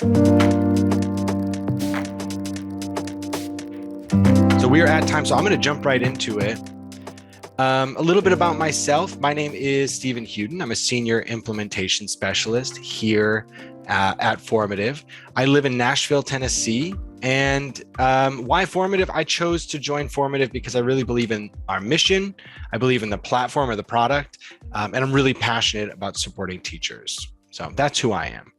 So we are at time, so I'm going to jump right into it. A little bit about myself. My name is Stephen Huden. I'm a senior implementation specialist here at Formative. I live in Nashville, Tennessee. And why Formative? I chose to join Formative because I really believe in our mission. I believe in the platform or the product. And I'm really passionate about supporting teachers. So that's who I am.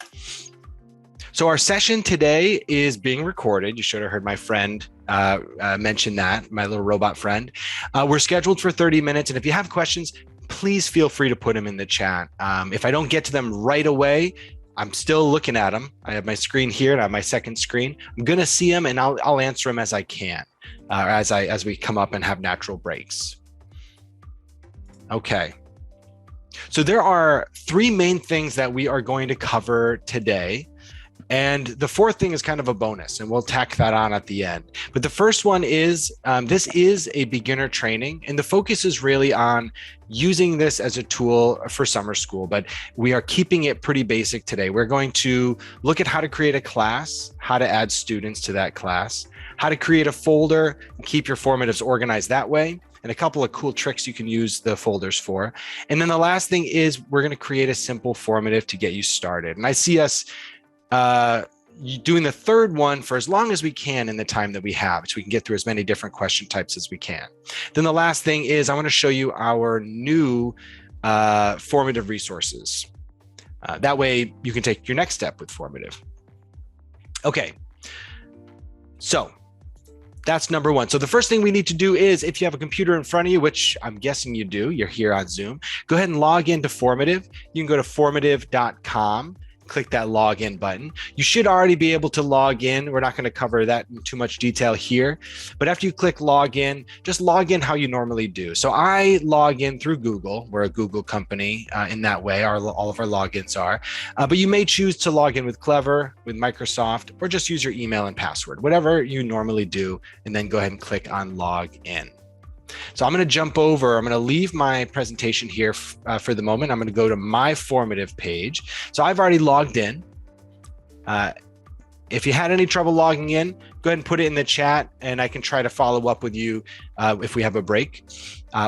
So our session today is being recorded. You should have heard my friend mention that, my little robot friend. We're scheduled for 30 minutes. And if you have questions, please feel free to put them in the chat. If I don't get to them right away, I'm still looking at them. I have my screen here and I have my second screen. I'm going to see them and I'll answer them as I can, as we come up and have natural breaks. Okay. So there are three main things that we are going to cover today. And the fourth thing is kind of a bonus, and we'll tack that on at the end. But the first one is, this is a beginner training, and the focus is really on using this as a tool for summer school, but we are keeping it pretty basic today. We're going to look at how to create a class, how to add students to that class, how to create a folder and keep your formatives organized that way, and a couple of cool tricks you can use the folders for. And then the last thing is we're going to create a simple formative to get you started. And I see us doing the third one for as long as we can in the time that we have, so we can get through as many different question types as we can. Then the last thing is I want to show you our new formative resources. That way you can take your next step with formative. Okay, so that's number one. So the first thing we need to do is, if you have a computer in front of you, which I'm guessing you do, you're here on Zoom, go ahead and log into Formative. You can go to formative.com. Click that login button. You should already be able to log in. We're not going to cover that in too much detail here, but after you click login, just log in how you normally do. So I log in through Google. We're a Google company in that way. All of our logins are, but you may choose to log in with Clever, with Microsoft, or just use your email and password, whatever you normally do, and then go ahead and click on log in. So I'm going to jump over. I'm going to leave my presentation here for the moment. I'm going to go to my formative page. So I've already logged in. If you had any trouble logging in, go ahead and put it in the chat and I can try to follow up with you if we have a break,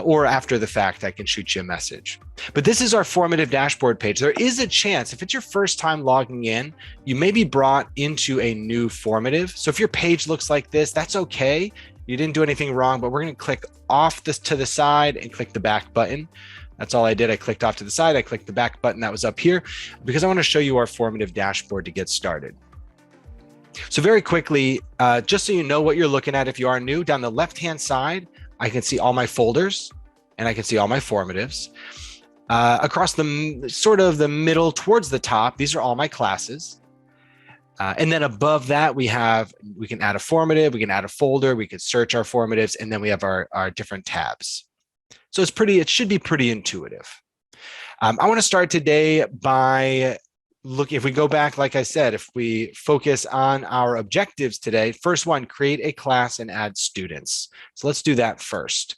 or after the fact, I can shoot you a message. But this is our formative dashboard page. There is a chance, if it's your first time logging in, you may be brought into a new formative. So if your page looks like this, that's okay. You didn't do anything wrong, but we're going to click off this to the side and click the back button. That's all I did. I clicked off to the side. I clicked the back button that was up here because I want to show you our formative dashboard to get started. So very quickly, just so you know what you're looking at, if you are new, down the left-hand side, I can see all my folders and I can see all my formatives. Across the sort of the middle towards the top, these are all my classes. And then above that, we can add a formative, we can add a folder, we can search our formatives, and then we have our different tabs. So it should be pretty intuitive. I want to start today by looking, if we go back, like I said, if we focus on our objectives today, first one, create a class and add students. So let's do that first.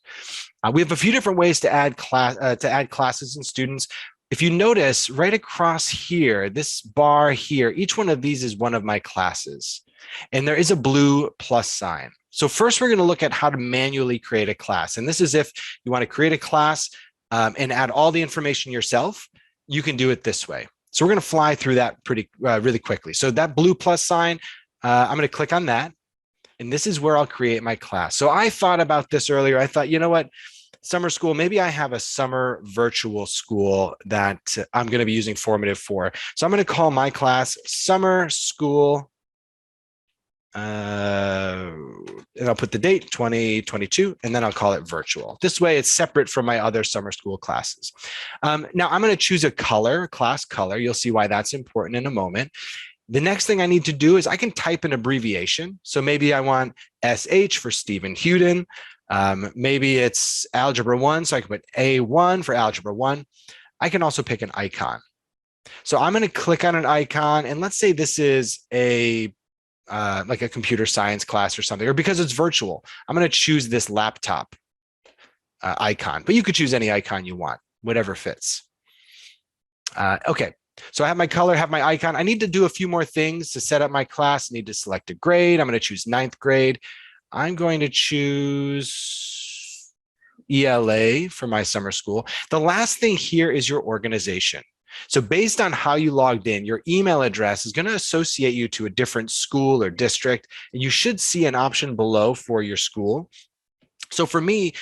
We have a few different ways to add classes and students. If you notice right across here, this bar here, each one of these is one of my classes, and there is a blue plus sign. So first we're going to look at how to manually create a class. And this is if you want to create a class and add all the information yourself, you can do it this way. So we're going to fly through that really quickly. So that blue plus sign, I'm going to click on that, and this is where I'll create my class. So I thought about this earlier. I thought, you know what? Summer school, maybe I have a summer virtual school that I'm going to be using formative for. So I'm going to call my class Summer School, and I'll put the date 2022, and then I'll call it virtual. This way it's separate from my other summer school classes. Now I'm going to choose a color, class color. You'll see why that's important in a moment. The next thing I need to do is I can type an abbreviation. So maybe I want SH for Stephen Huden. Maybe it's Algebra 1, so I can put A1 for Algebra 1. I can also pick an icon. So I'm going to click on an icon, and let's say this is like a computer science class or something, or because it's virtual, I'm going to choose this laptop icon, but you could choose any icon you want, whatever fits. Okay, So I have my color, have my icon. I need to do a few more things to set up my class. I need to select a grade. I'm going to choose ninth grade. I'm going to choose ELA for my summer school. The last thing here is your organization. So based on how you logged in, your email address is going to associate you to a different school or district. And you should see an option below for your school. So for me,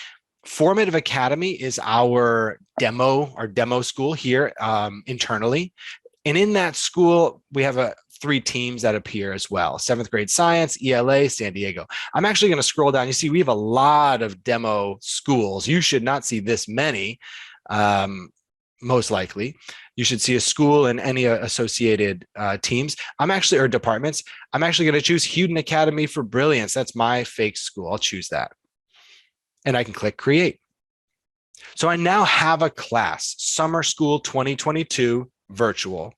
Formative Academy is our demo school here internally. And in that school, we have three teams that appear as well: seventh grade science, ELA, San Diego. I'm actually going to scroll down. You see, we have a lot of demo schools. You should not see this many, most likely. You should see a school and any associated teams. Or departments. I'm actually going to choose Houghton Academy for Brilliance. That's my fake school. I'll choose that. And I can click create. So I now have a class, Summer School 2022 virtual.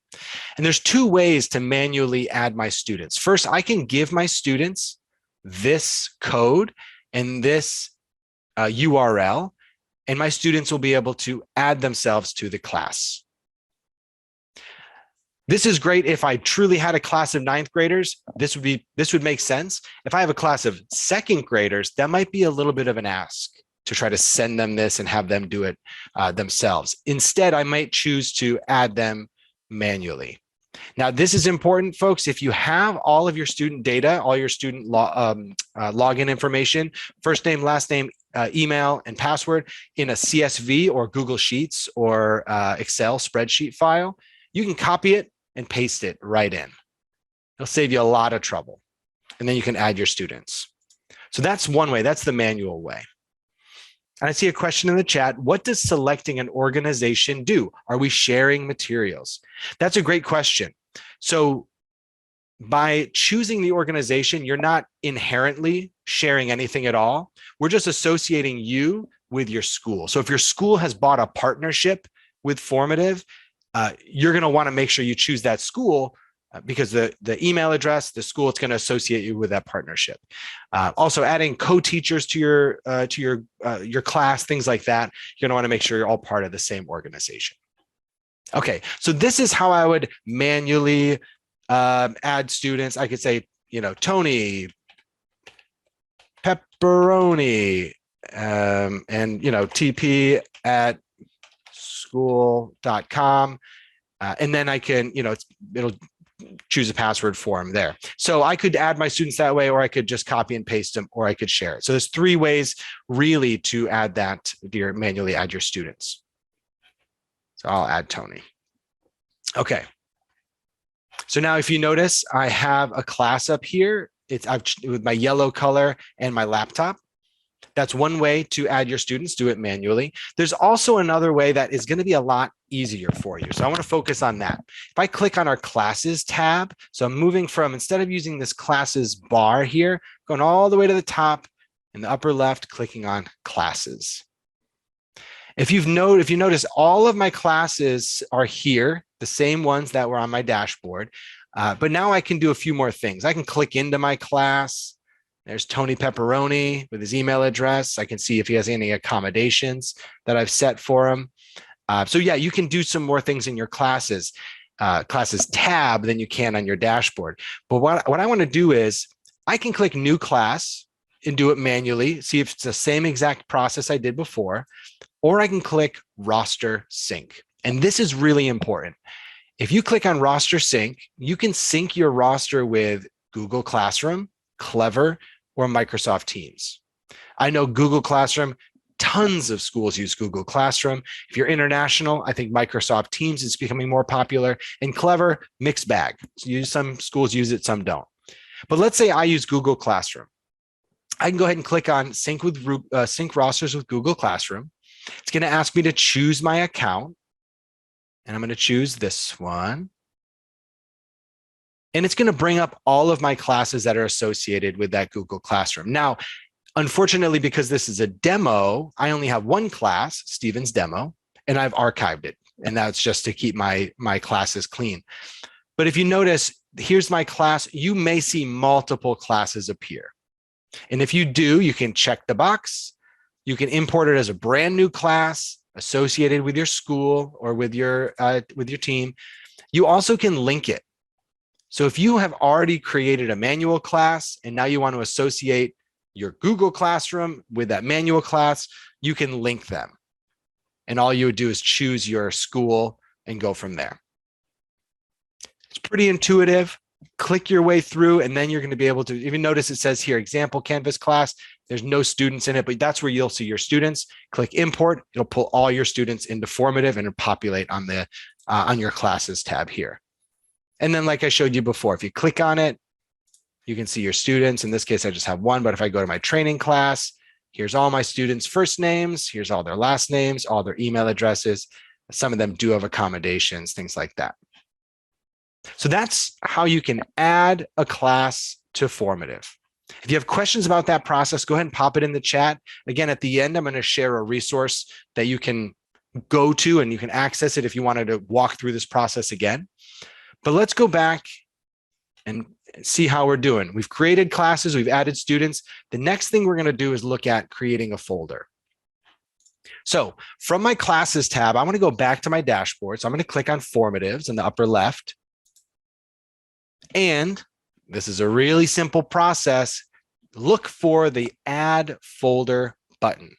And there's two ways to manually add my students. First, I can give my students this code and this URL, and my students will be able to add themselves to the class. This is great if I truly had a class of ninth graders. This would make sense. If I have a class of second graders, that might be a little bit of an ask to try to send them this and have them do it themselves. Instead, I might choose to add them manually. Now, this is important, folks. If you have all of your student data, all your student login information, first name, last name, email, and password in a CSV or Google Sheets or Excel spreadsheet file, you can copy it and paste it right in. It'll save you a lot of trouble. And then you can add your students. So that's one way. That's the manual way. And I see a question in the chat. What does selecting an organization do? Are we sharing materials? That's a great question. So by choosing the organization, you're not inherently sharing anything at all. We're just associating you with your school. So if your school has bought a partnership with Formative, you're going to want to make sure you choose that school because the email address, the school, it's going to associate you with that partnership. Also, adding co-teachers to your class, things like that. You're going to want to make sure you're all part of the same organization. Okay, so this is how I would manually add students. I could say, Tony Pepperoni, and TP at school.com. And then I can, it'll choose a password for them there. So I could add my students that way, or I could just copy and paste them, or I could share it. So there's three ways really to add that, manually add your students. So I'll add Tony. Okay. So now if you notice, I have a class up here. It's with my yellow color and my laptop. That's one way to add your students, do it manually. There's also another way that is going to be a lot easier for you. So I want to focus on that. If I click on our classes tab, so I'm moving from, instead of using this classes bar here, going all the way to the top in the upper left, clicking on classes. If you notice, all of my classes are here, the same ones that were on my dashboard, but now I can do a few more things. I can click into my class. There's Tony Pepperoni with his email address. I can see if he has any accommodations that I've set for him. So yeah, you can do some more things in your classes tab than you can on your dashboard. But what I want to do is I can click new class and do it manually, see if it's the same exact process I did before, or I can click roster sync. And this is really important. If you click on roster sync, you can sync your roster with Google Classroom, Clever, or Microsoft Teams. I know Google Classroom, tons of schools use Google Classroom. If you're international, I think Microsoft Teams is becoming more popular, and Clever, mixed bag. So some schools use it, some don't. But let's say I use Google Classroom. I can go ahead and click on sync rosters with Google Classroom. It's going to ask me to choose my account, and I'm going to choose this one. And it's going to bring up all of my classes that are associated with that Google Classroom. Now, unfortunately, because this is a demo, I only have one class, Stephen's demo, and I've archived it. And that's just to keep my classes clean. But if you notice, here's my class. You may see multiple classes appear. And if you do, you can check the box. You can import it as a brand new class associated with your school or with your team. You also can link it. So if you have already created a manual class and now you want to associate your Google Classroom with that manual class, you can link them. And all you would do is choose your school and go from there. It's pretty intuitive. Click your way through, and then you're going to be able to even notice it says here, example Canvas class. There's no students in it, but that's where you'll see your students. Click import. It'll pull all your students into Formative and it'll populate on the on your classes tab here. And then like I showed you before, if you click on it, you can see your students. In this case, I just have one, but if I go to my training class, here's all my students' first names. Here's all their last names, all their email addresses. Some of them do have accommodations, things like that. So that's how you can add a class to Formative. If you have questions about that process, go ahead and pop it in the chat. Again, at the end, I'm going to share a resource that you can go to and you can access it if you wanted to walk through this process again. But let's go back and see how we're doing. We've created classes, we've added students. The next thing we're going to do is look at creating a folder. So from my classes tab, I want to go back to my dashboard. So I'm going to click on formatives in the upper left. And this is a really simple process. Look for the add folder button.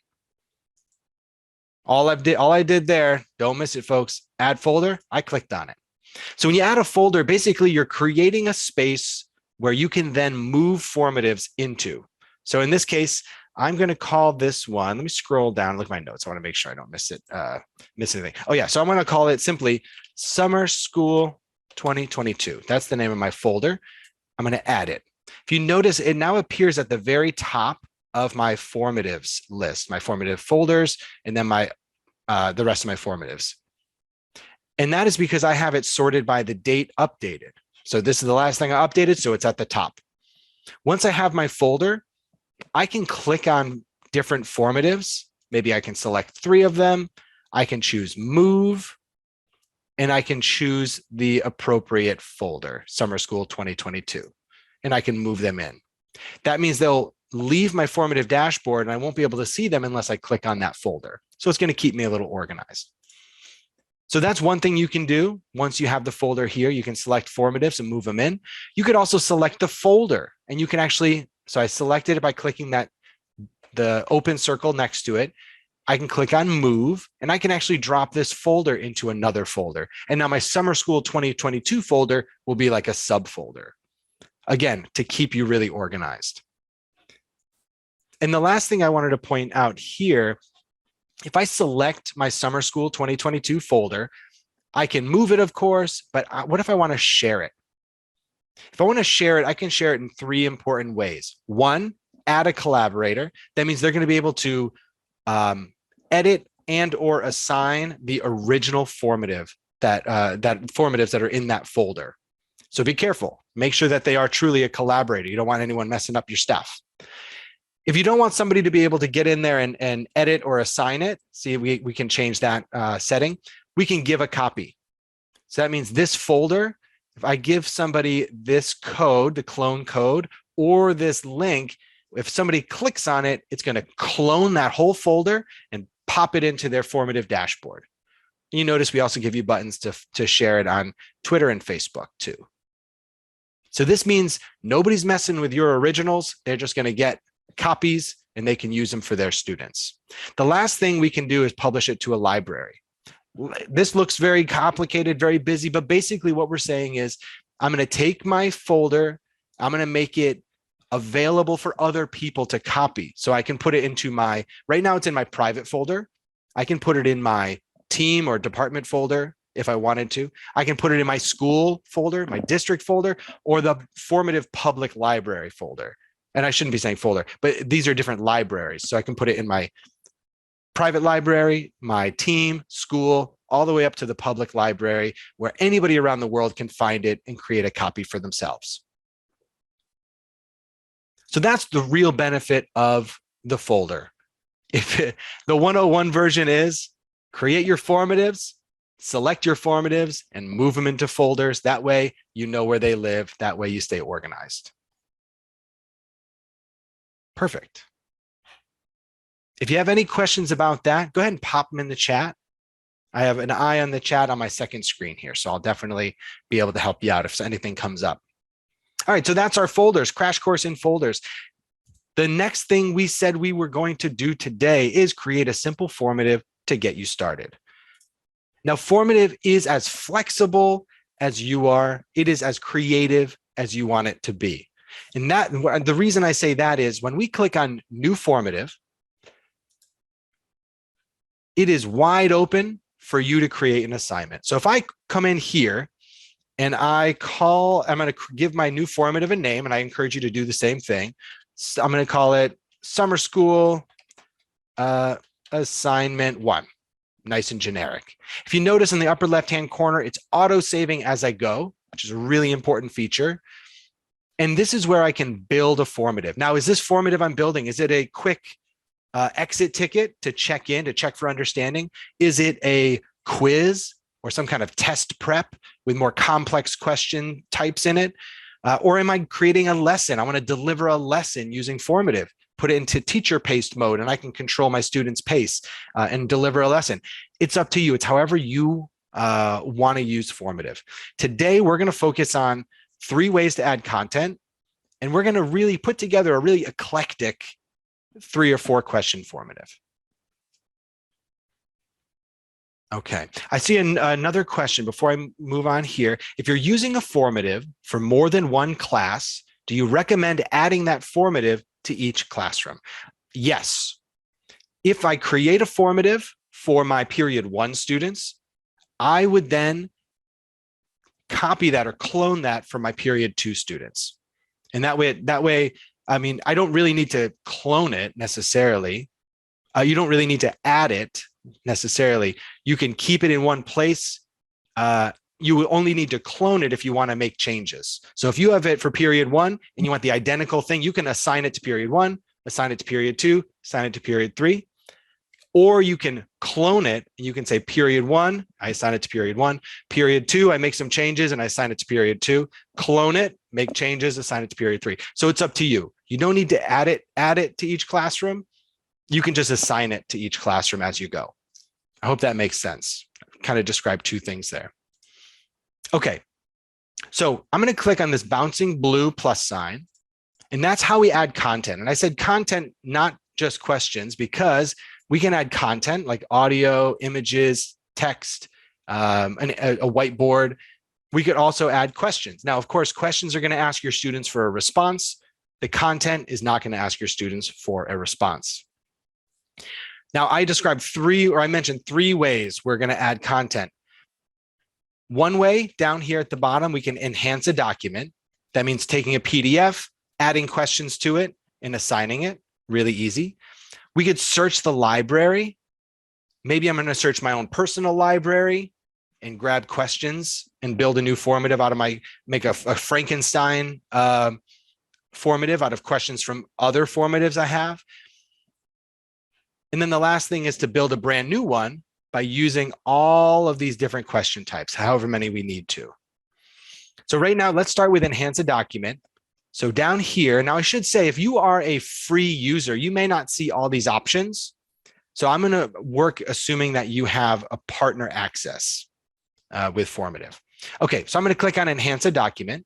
All I did there, don't miss it, folks. Add folder, I clicked on it. So when you add a folder, basically you're creating a space where you can then move formatives into. So in this case, I'm going to call this one. Let me scroll down, look at my notes. I want to make sure I don't miss it, miss anything. Oh yeah, so I'm going to call it simply Summer School 2022. That's the name of my folder. I'm going to add it. If you notice, it now appears at the very top of my formatives list, my formative folders, and then my the rest of my formatives. And that is because I have it sorted by the date updated. So this is the last thing I updated, so it's at the top. Once I have my folder, I can click on different formatives. Maybe I can select 3 of them. I can choose move, and I can choose the appropriate folder, Summer School 2022, and I can move them in. That means they'll leave my formative dashboard and I won't be able to see them unless I click on that folder. So it's going to keep me a little organized. So that's one thing you can do. Once you have the folder here, you can select formatives and move them in. You could also select the folder, and you can actually, so I selected it by clicking the open circle next to it. I can click on move, and I can actually drop this folder into another folder. And now my Summer School 2022 folder will be like a subfolder. Again, to keep you really organized. And the last thing I wanted to point out here, if I select my Summer School 2022 folder, I can move it, of course, but what if I want to share it? If I want to share it, I can share it in 3 important ways. 1, add a collaborator. That means they're going to be able to edit and or assign the original formative that formatives that are in that folder. So be careful. Make sure that they are truly a collaborator. You don't want anyone messing up your stuff. If you don't want somebody to be able to get in there and edit or assign it, see, we can change that setting. We can give a copy. So that means this folder, if I give somebody this code, the clone code, or this link, if somebody clicks on it, it's going to clone that whole folder and pop it into their formative dashboard. You notice we also give you buttons to share it on Twitter and Facebook too. So this means nobody's messing with your originals. They're just going to get copies and they can use them for their students. The last thing we can do is publish it to a library. This looks very complicated, very busy, but basically what we're saying is I'm going to take my folder, I'm going to make it available for other people to copy. So I can put it into my, right now it's in my private folder. I can put it in my team or department folder if I wanted to. I can put it in my school folder, my district folder, or the formative public library folder. And I shouldn't be saying folder, but these are different libraries. So I can put it in my private library, my team, school, all the way up to the public library where anybody around the world can find it and create a copy for themselves. So that's the real benefit of the folder. The 101 version is create your formatives, select your formatives, and move them into folders. That way you know where they live. That way you stay organized. Perfect. If you have any questions about that, go ahead and pop them in the chat. I have an eye on the chat on my second screen here, so I'll definitely be able to help you out if anything comes up. All right, so that's our folders, crash course in folders. The next thing we said we were going to do today is create a simple formative to get you started. Now, formative is as flexible as you are. It is as creative as you want it to be. And that the reason I say that is when we click on new formative, it is wide open for you to create an assignment. So if I come in here and I'm going to give my new formative a name, and I encourage you to do the same thing. So I'm going to call it Summer School Assignment 1. Nice and generic. If you notice in the upper left-hand corner, it's auto-saving as I go, which is a really important feature. And this is where I can build a formative. Now, is this formative I'm building? Is it a quick exit ticket to check in, to check for understanding? Is it a quiz or some kind of test prep with more complex question types in it? Or am I creating a lesson? I want to deliver a lesson using formative, put it into teacher paced mode, and I can control my students' pace and deliver a lesson. It's up to you. It's however you want to use formative. Today, we're going to focus on 3 ways to add content, and we're going to really put together a really eclectic 3 or 4 question formative. Okay, I see another question before I move on here. If you're using a formative for more than one class, do you recommend adding that formative to each classroom? Yes. If I create a formative for my period 1 students, I would then copy that or clone that for my period 2 students. And that way, I mean, I don't really need to clone it necessarily. You don't really need to add it necessarily. You can keep it in one place. You will only need to clone it if you want to make changes. So if you have it for period 1 and you want the identical thing, you can assign it to period 1, assign it to period 2, assign it to period 3, or you can clone it and you can say period 1, I assign it to period 1, period 2, I make some changes and I assign it to period 2, clone it, make changes, assign it to period 3. So it's up to you. You don't need to add it to each classroom. You can just assign it to each classroom as you go. I hope that makes sense. Kind of describe 2 things there. Okay, so I'm going to click on this bouncing blue plus sign, and that's how we add content. And I said content, not just questions, because we can add content like audio, images, text, a whiteboard. We could also add questions. Now, of course, questions are going to ask your students for a response. The content is not going to ask your students for a response. Now, I mentioned 3 ways we're going to add content. One way down here at the bottom, we can enhance a document. That means taking a PDF, adding questions to it, and assigning it. Really easy. We could search the library. Maybe I'm going to search my own personal library and grab questions and build a new formative make a Frankenstein formative out of questions from other formatives I have. And then the last thing is to build a brand new one by using all of these different question types, however many we need to. So right now, let's start with enhance a document. So down here, now I should say, if you are a free user, you may not see all these options. So I'm going to work assuming that you have a partner access with Formative. Okay, so I'm going to click on enhance a document.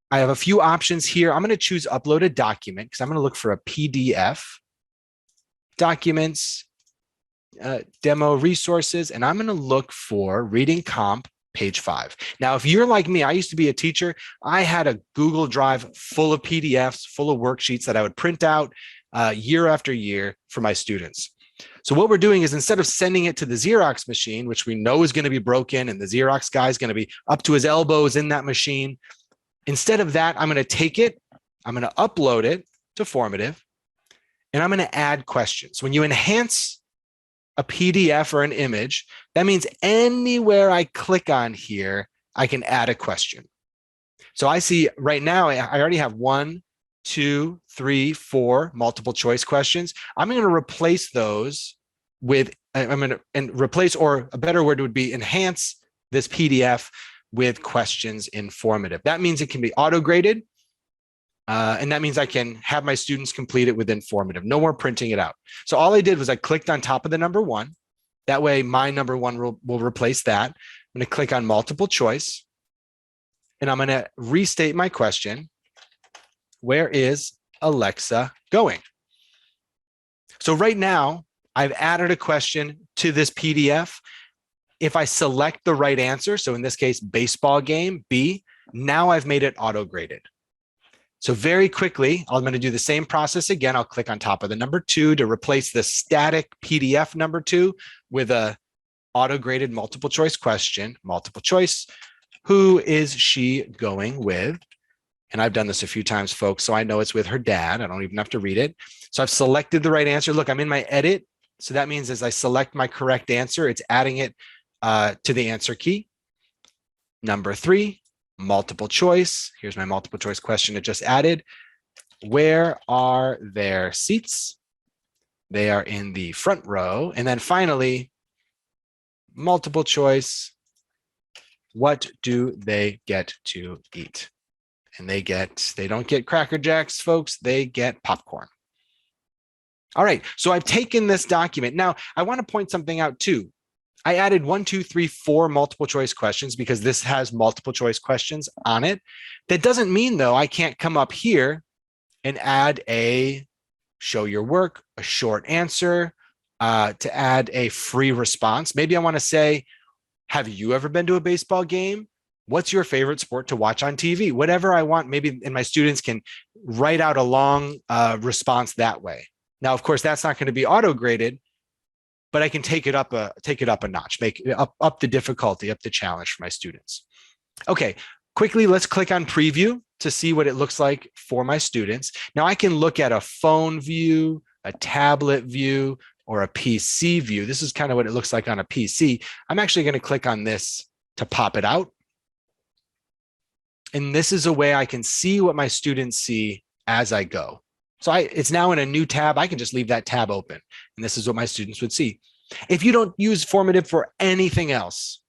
I have a few options here. I'm going to choose upload a document because I'm going to look for a PDF, documents, demo resources, and I'm going to look for reading comp page 5. Now, if you're like me, I used to be a teacher. I had a Google Drive full of PDFs, full of worksheets that I would print out year after year for my students. So what we're doing is instead of sending it to the Xerox machine, which we know is going to be broken and the Xerox guy is going to be up to his elbows in that machine, instead of that, I'm going to take it, I'm going to upload it to Formative, and I'm going to add questions. When you enhance a PDF or an image, that means anywhere I click on here, I can add a question. So I see right now, I already have 1, 2, 3, 4 multiple choice questions. I'm going to replace those with, replace, or a better word would be enhance this PDF with questions in Formative. That means it can be auto-graded. And that means I can have my students complete it within Formative. No more printing it out. So all I did was I clicked on top of the number 1. That way my number one will replace that. I'm going to click on multiple choice, and I'm going to restate my question. Where is Alexa going? So right now, I've added a question to this PDF. If I select the right answer, so in this case, baseball game, B, now I've made it auto-graded. So very quickly, I'm going to do the same process again. I'll click on top of the number 2 to replace the static PDF number 2 with a auto-graded multiple choice question, multiple choice. Who is she going with? And I've done this a few times, folks, so I know it's with her dad. I don't even have to read it. So I've selected the right answer. Look, I'm in my edit. So that means as I select my correct answer, it's adding it to the answer key. Number 3, multiple choice. Here's my multiple choice question it just added. Where are their seats? They are in the front row. And then finally, multiple choice. What do they get to eat? And they don't get Cracker Jacks, folks. They get popcorn. All right, so I've taken this document. Now, I want to point something out too. I added 1, 2, 3, 4 multiple choice questions because this has multiple choice questions on it. That doesn't mean, though, I can't come up here and add a show your work, a short answer, to add a free response. Maybe I want to say, have you ever been to a baseball game? What's your favorite sport to watch on TV? Whatever I want, maybe, and my students can write out a long response that way. Now, of course, that's not going to be auto-graded, but I can take it up a notch, make it up the difficulty, up the challenge for my students. Okay, quickly, let's click on preview to see what it looks like for my students. Now I can look at a phone view, a tablet view, or a PC view. This is kind of what it looks like on a PC. I'm actually going to click on this to pop it out. And this is a way I can see what my students see as I go. So it's now in a new tab. I can just leave that tab open. And this is what my students would see. If you don't use Formative for anything else,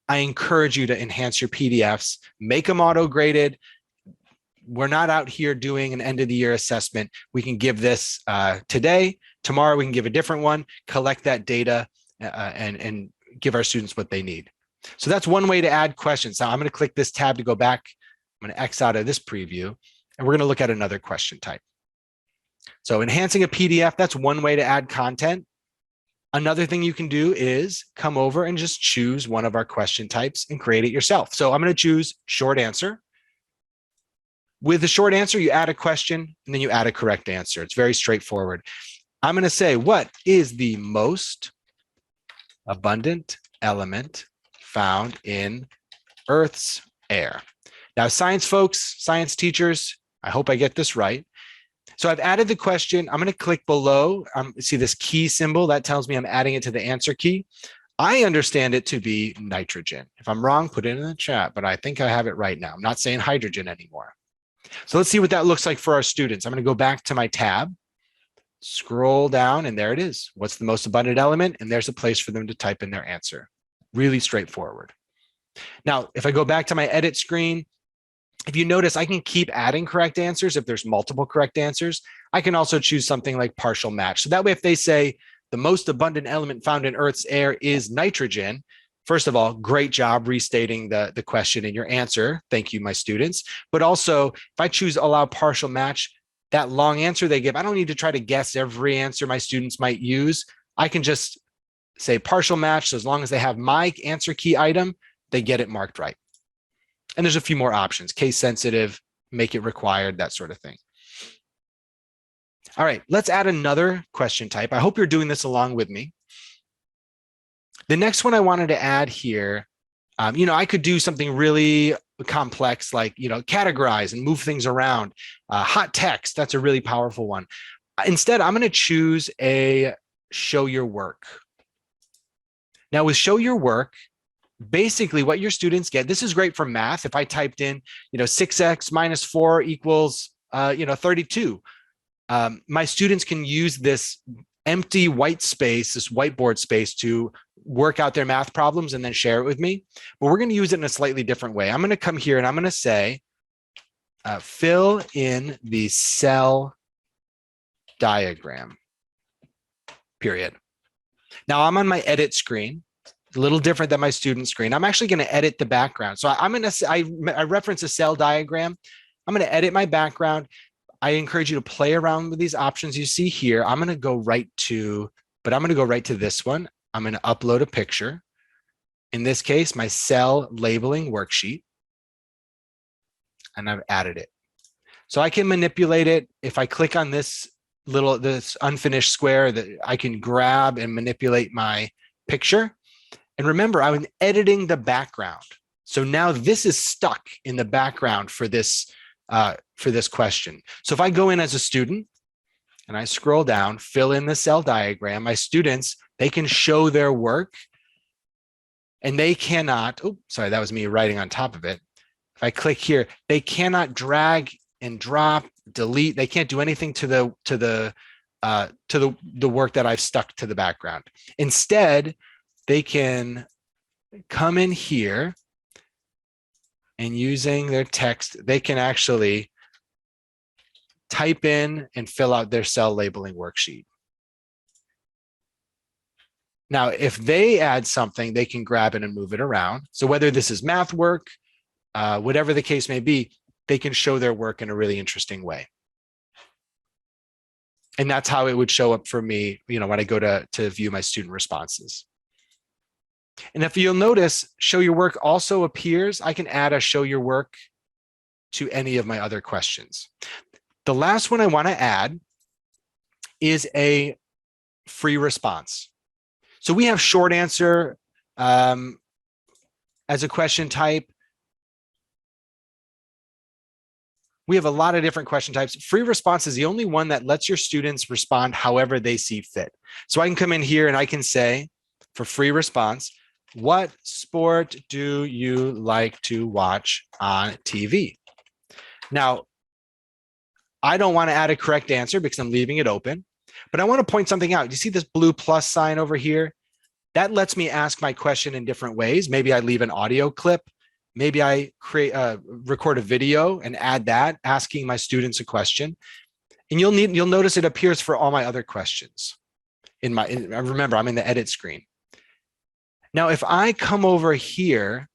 I encourage you to enhance your PDFs, make them auto-graded. We're not out here doing an end of the year assessment. We can give this today. Tomorrow we can give a different one, collect that data, and give our students what they need. So that's one way to add questions. Now I'm going to click this tab to go back. I'm going to X out of this preview, and we're going to look at another question type. So enhancing a PDF, that's one way to add content. Another thing you can do is come over and just choose one of our question types and create it yourself. So I'm going to choose short answer. With the short answer, you add a question and then you add a correct answer. It's very straightforward. I'm going to say, what is the most abundant element found in Earth's air? Now, science folks, science teachers, I hope I get this right. So I've added the question. I'm going to click below. See this key symbol that tells me I'm adding it to the answer key. I understand it to be nitrogen. If I'm wrong, put it in the chat, but I think I have it right now. I'm not saying hydrogen anymore. So let's see what that looks like for our students. I'm going to go back to my tab, scroll down, and there it is. What's the most abundant element? And there's a place for them to type in their answer. Really straightforward. Now, if I go back to my edit screen, if you notice, I can keep adding correct answers if there's multiple correct answers. I can also choose something like partial match. So that way, if they say the most abundant element found in Earth's air is nitrogen, first of all, great job restating the question in your answer. Thank you, my students. But also, if I choose allow partial match, that long answer they give, I don't need to try to guess every answer my students might use. I can just say partial match. So as long as they have my answer key item, they get it marked right. And there's a few more options, case sensitive, make it required, that sort of thing. All right, let's add another question type. I hope you're doing this along with me. The next one I wanted to add here, I could do something really complex like, categorize and move things around. Hot text, that's a really powerful one. Instead, I'm going to choose a show your work. Now with show your work, basically what your students get, this is great for math. If I typed in, 6x minus 4 equals, 32, my students can use this empty white space, this whiteboard space to work out their math problems and then share it with me. But we're going to use it in a slightly different way. I'm going to come here and I'm going to say, fill in the cell diagram, period. Now I'm on my edit screen, a little different than my student screen. I'm actually going to edit the background. So I reference a cell diagram. I'm going to edit my background. I encourage you to play around with these options you see here. I'm going to go right to this one. I'm going to upload a picture. In this case, my cell labeling worksheet. And I've added it. So I can manipulate it. If I click on this unfinished square, that I can grab and manipulate my picture. And remember, I'm editing the background. So now this is stuck in the background for this question. So if I go in as a student and I scroll down, fill in the cell diagram, my students, they can show their work and they cannot, oh, sorry, that was me writing on top of it. If I click here, they cannot drag and drop, delete. They can't do anything to the work that I've stuck to the background. Instead, they can come in here and using their text, they can actually type in and fill out their cell labeling worksheet. Now, if they add something, they can grab it and move it around. So whether this is math work, whatever the case may be, they can show their work in a really interesting way. And that's how it would show up for me, when I go to view my student responses. And if you'll notice, show your work also appears. I can add a show your work to any of my other questions. The last one I want to add is a free response. So we have short answer as a question type. We have a lot of different question types. Free response is the only one that lets your students respond however they see fit. So I can come in here and I can say, for free response, what sport do you like to watch on TV? Now, I don't want to add a correct answer because I'm leaving it open, but I want to point something out. You see this blue plus sign over here? That lets me ask my question in different ways. Maybe I leave an audio clip. Maybe I record a video and add that, asking my students a question. And you'll notice it appears for all my other questions. Remember, I'm in the edit screen. Now, if I come over here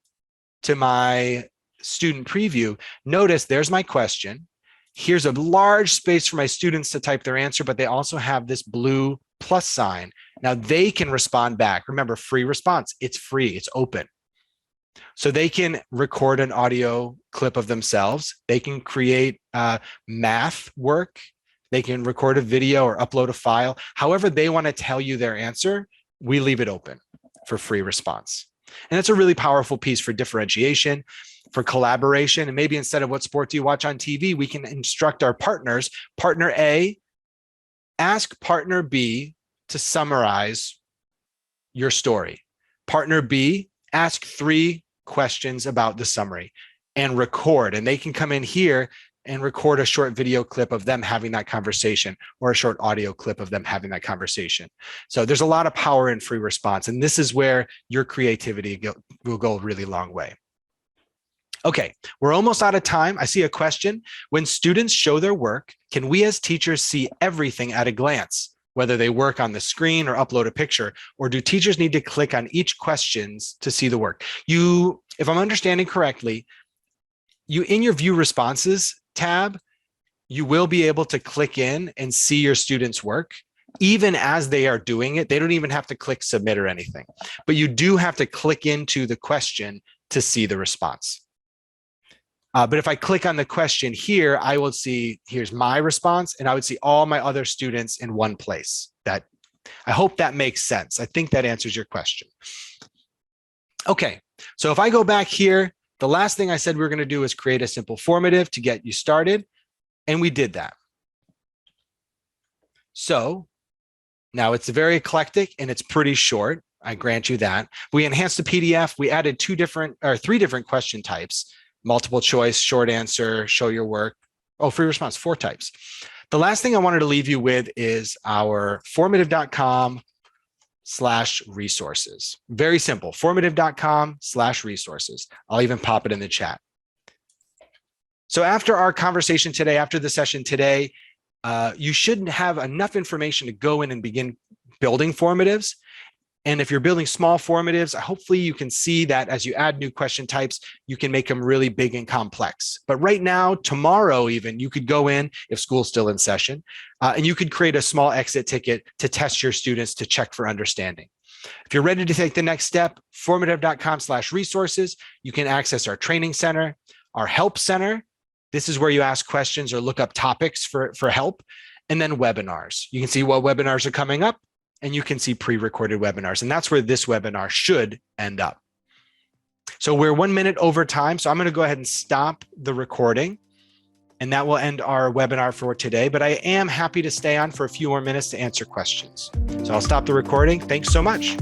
to my student preview, notice there's my question. Here's a large space for my students to type their answer, but they also have this blue plus sign. Now they can respond back. Remember, free response, it's free, it's open. So they can record an audio clip of themselves. They can create math work. They can record a video or upload a file. However they want to tell you their answer, we leave it open for free response. And that's a really powerful piece for differentiation, for collaboration. And maybe instead of what sport do you watch on TV, we can instruct our partners, partner A, ask partner B to summarize your story. Partner B, ask 3 questions about the summary and record. And they can come in here and record a short video clip of them having that conversation or a short audio clip of them having that conversation. So there's a lot of power in free response. And this is where your creativity will go a really long way. Okay, we're almost out of time. I see a question. When students show their work, can we as teachers see everything at a glance, whether they work on the screen or upload a picture, or do teachers need to click on each questions to see the work? If I'm understanding correctly, in your view responses tab, you will be able to click in and see your students' work, even as they are doing it. They don't even have to click submit or anything, but you do have to click into the question to see the response. But if I click on the question here, I will see, here's my response, and I would see all my other students in one place. I hope that makes sense. I think that answers your question. Okay, so if I go back here, the last thing I said we were going to do is create a simple formative to get you started, and we did that. So now it's very eclectic and it's pretty short. I grant you that. We enhanced the PDF. We added 3 different question types: multiple choice, short answer, show your work. Oh, free response, 4 types. The last thing I wanted to leave you with is our formative.com/resources. Very simple, formative.com/resources. I'll even pop it in the chat. So after our conversation today, after the session today, you should have enough information to go in and begin building formatives. And if you're building small formatives, hopefully you can see that as you add new question types, you can make them really big and complex. But right now, tomorrow even, you could go in, if school's still in session, and you could create a small exit ticket to test your students to check for understanding. If you're ready to take the next step, formative.com/resources, you can access our training center, our help center. This is where you ask questions or look up topics for help, and then webinars. You can see what webinars are coming up, and you can see pre-recorded webinars. And that's where this webinar should end up. So we're 1 minute over time. So I'm going to go ahead and stop the recording, and that will end our webinar for today. But I am happy to stay on for a few more minutes to answer questions. So I'll stop the recording. Thanks so much.